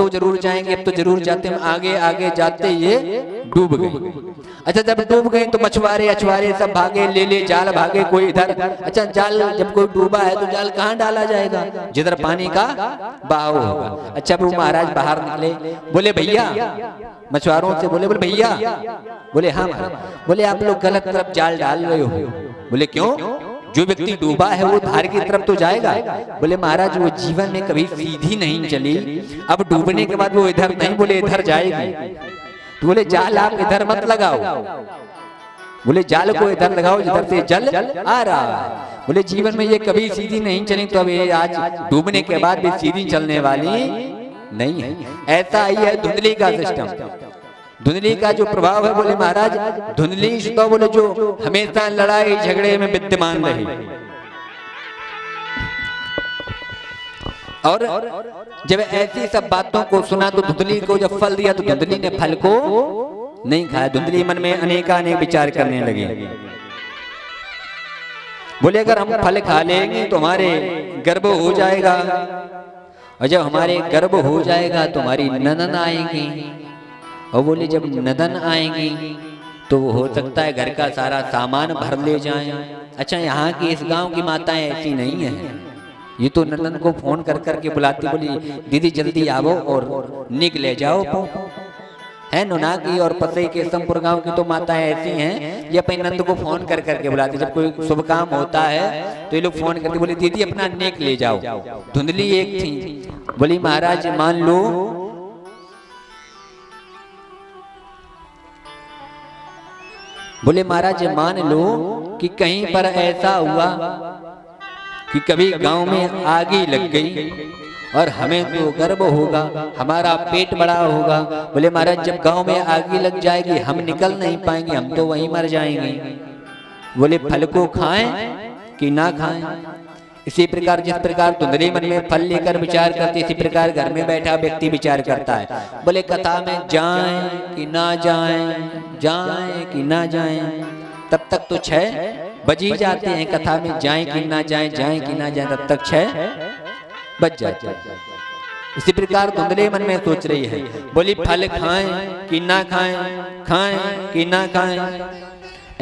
तो जरूर जाएंगे, अब तो जरूर जाते हैं। आगे आगे जाते ये डूब गए। अच्छा जब डूब गए तो मछुआरे अछुआरे सब भागे, ले ले जाल भागे कोई इधर। अच्छा जाल जब कोई डूबा है तो जाल कहाँ डाला जाएगा, जिधर पानी का बहाव होगा। अच्छा वो महाराज बाहर निकले, बोले भैया, मछुआरों से बोले भैया, बोले हाँ महाराज, बोले आप लोग गलत तरफ जाल डाल रहे हो। बोले क्यों, जो व्यक्ति डूबा है वो धार की तरफ तो जाएगा। बोले महाराज वो जीवन में कभी सीधी नहीं चली, अब डूबने के बाद वो इधर नहीं, बोले इधर जाएगी। तो बोले जाल आप इधर मत लगाओ, बोले जाल को इधर लगाओ जिधर से जल आ रहा है। बोले जीवन में ये कभी सीधी नहीं चली, तो अब ये आज डूबने के बाद भी सीधी चलने वाली नहीं है। ऐसा ही है धुंधली का सिस्टम, धुंधली का जो प्रभाव है। बोले महाराज धुंधली तो बोले जो हमेशा लड़ाई झगड़े में विद्यमान रही, और जब ऐसी सब बातों को सुना तो धुंधली को जब फल दिया तो धुंधली ने फल को नहीं खाया। धुंधली मन में अनेकानेक विचार करने लगे। बोले अगर हम फल खा लेंगे तो हमारे गर्भ हो जाएगा, और जब हमारे गर्भ हो जाएगा तो हमारी ननन आएगी, और बोले जब नदन आएंगी तो हो सकता है घर का सारा सामान भर ले जाएं। अच्छा यहाँ की इस गांव की माताएं ऐसी नहीं है, ये तो नंदन को फोन कर करके बुलाती, बोली दीदी जल्दी आओ और निक ले जाओ। है नोना की और पतई के समपुर गांव की तो माताएं ऐसी हैं, ये अपने नंद को फोन कर करके बुलाती। जब कोई शुभ काम होता है तो ये लोग फोन करके बोले दीदी अपना नेक ले जाओ। धुंधली एक थी, बोली महाराज मान लो बोले महाराज मान लो कि कहीं पर ऐसा हुआ कि कभी गांव में आग ही लग गई और हमें तो गर्व होगा, हमारा पेट बड़ा होगा। बोले महाराज जब गांव में आग ही लग जाएगी हम निकल नहीं पाएंगे, हम तो वहीं मर जाएंगे। बोले फल को खाएं कि ना खाएं। इसी प्रकार जिस प्रकार धुंधली मन में फल लेकर विचार करते, इसी प्रकार घर में बैठा व्यक्ति विचार करता है। बोले कथा में जाएं कि ना जाएं, जाएं कि ना जाएं, तब तक तो 6 बज ही जाते हैं। कथा में जाएं कि ना जाएं, जाएं कि ना जाएं, तब तक 6 बज जाते हैं। इसी प्रकार धुंधली मन में सोच रही है, बोली फल खाएं कि ना खाएं, खाएं कि ना खाएं।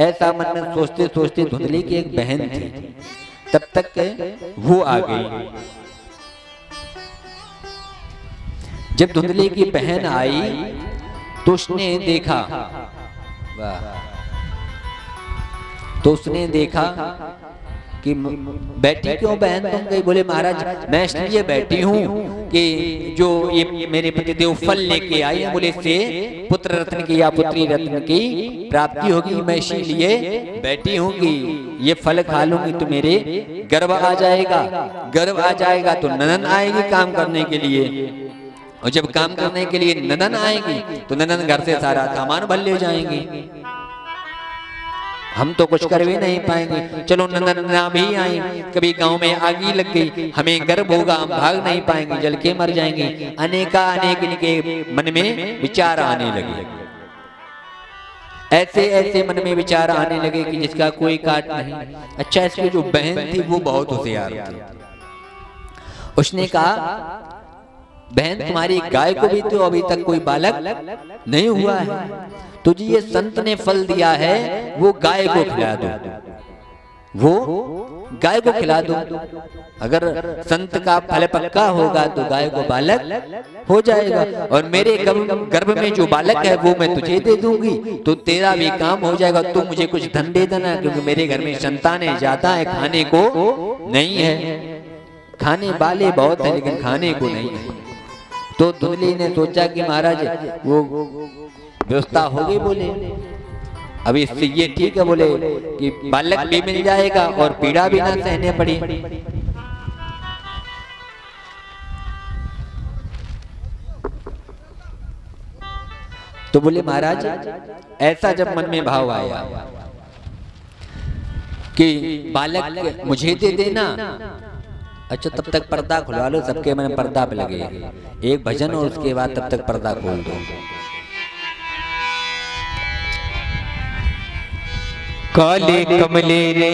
ऐसा मन में सोचते सोचते धुंधली की एक बहन थी, तब तक वो आ गई। जब धुंधली की बहन आई तो उसने देखा, तो उसने देखा कि बैठी क्यों बहन तुम गई। बोले महाराज मैं इसलिए बैठी हूँ कि जो ये मेरे पतिदेव फल लेके आए हैं, बोले से पुत्र रत्न की या पुत्री रत्न की प्राप्ति होगी। मैं इसीलिए बैठी हूँ कि ये फल खा लूंगी तो मेरे गर्भ आ जाएगा, गर्भ आ जाएगा तो ननन आएगी काम करने के लिए, और जब काम करने के लिए ननन आएगी तो ननन घर से सारा सामान भर ले जाएंगे, हम तो कुछ कर भी नहीं पाएंगे। चलो नंदन ना भी आई, कभी गांव में आग ही लग गई, हमें गर्व होगा, हम भाग नहीं पाएंगे, जल के मर जाएंगे। अनेका अनेक इनके मन में विचार आने लगे, ऐसे ऐसे मन में विचार आने लगे कि जिसका कोई काट नहीं। अच्छा इसकी जो बहन थी वो बहुत होशियार थी। उसने कहा बहन तुम्हारी गाय को भी तो अभी तक कोई बालक नहीं हुआ है, तुझे ये संत ने फल दिया है वो गाय को खिला दो, वो गाय को खिला दो। अगर संत का फल पक्का होगा तो गाय को बालक हो जाएगा, और मेरे गर्भ में जो बालक है वो मैं तुझे दे दूंगी, तो तेरा भी काम हो जाएगा। तू मुझे कुछ धन दे देना, क्योंकि मेरे घर में संतानें ज्यादा है, खाने को नहीं है, खाने वाले बहुत है लेकिन खाने को नहीं है। तो धुंधली ने सोचा कि महाराज वो व्यवस्था हो गई। बोले अभी इससे ये ठीक है, बोले कि बालक भी मिल जाएगा और पीड़ा भी ना सहने पड़ी। तो बोले महाराज ऐसा जब मन में भाव आया कि बालक मुझे दे देना, अच्छा तब तक पर्दा खुलवा लो, सबके मन पर्दा पे लगे एक भजन और उसके बाद तब तक पर्दा खोल दो। काले कमले ने